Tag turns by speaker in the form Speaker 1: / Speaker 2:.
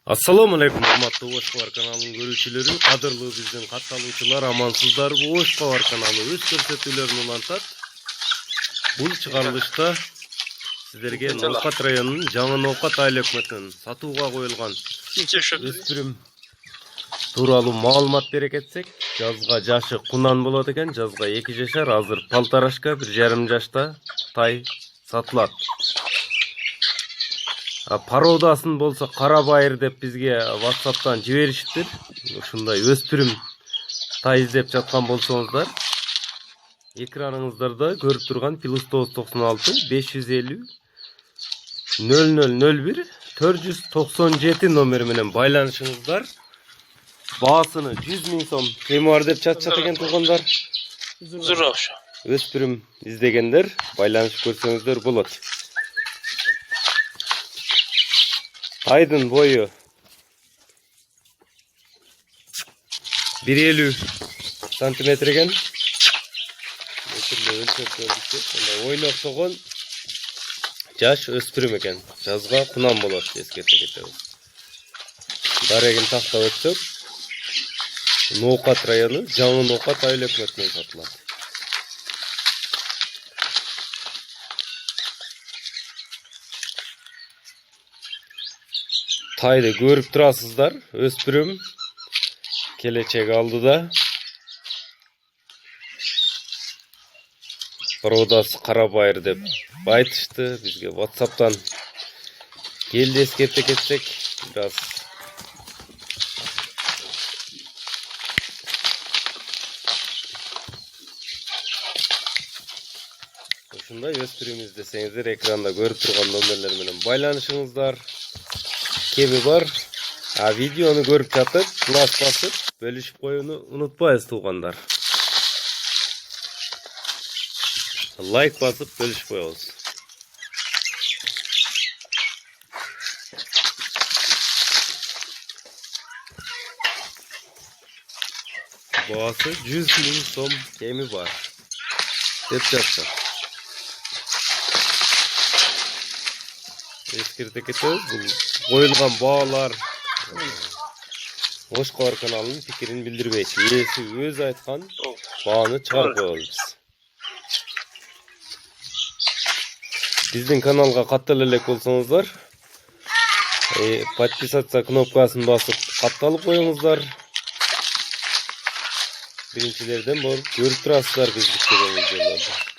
Speaker 1: Assalamu alaikum hormatly Oşqovar kanalının görүүчүлөрү, кадырлуу биздин катталуучулар, амансыздарбы? Oşqovar kanalı өз көрсөтүүлөрүн улантат. Бул чыгарылышта сиздерге Ноокат районунун Жаңы Ноокат айыл өкмөтүнүн сатууга коюлган өспүрүм тууралуу маалымат бере кетсек, жазга жашы кунан болот экен, жазга 2 жашар, азыр 1,5 жашта тай сатылат. Пародасын болса Карабайыр деп бизге WhatsApp'tan жибериштир. Ушундай өспүрүм тай издеп жаткан болсоңуздар, экраныңыздарда көрүп турган +996 550 0001 497 номери менен байланышыңыздар. Баасыны 100 000 сом кемуар деп чатышат экен туугандар. Өспүрүм издегендер байланышып көрсөңүздөр болот. Тайдын бою 1,50 сантиметр экен. Ойноп тогон жаш өспүрүм экен. Жазга кунан болот, эскерте кетебиз. Дарегин тактап өтсөк, Ноокат району Жаңы Ноокат айыл өкмөтүнөн сатылат. Тайды көрүп турасыздар, өспүрүм келечек алдыда. Пародасы Карабайыр деп айтышты, бизге WhatsApp'tan келди, эскерте кетсек, бираз ушундай өспүрүм издесеңиздер, экранда көрүп турган номерлер менен байланышыңыздар. Кеби бар. Видеону көрүп жатып, плас басып, бөлүшүп коюуну унутпайсыз туугандар. Лайк басып бөлүшүп коебуз. Баасы 100 000 сом кеми бар деп жатты. Эскерте кетебиз, бул коюлган баалар Oşqovar kanalынын пикирин билдирбейт. Ээси өз айткан бааны чыгарып коебуз. Биздин каналга каттала элек болсоңуздар, подписаться кнопкасын басып катталып коюңуздар. Биринчилерден болуп көрүп турасыздар биздики видеолорду.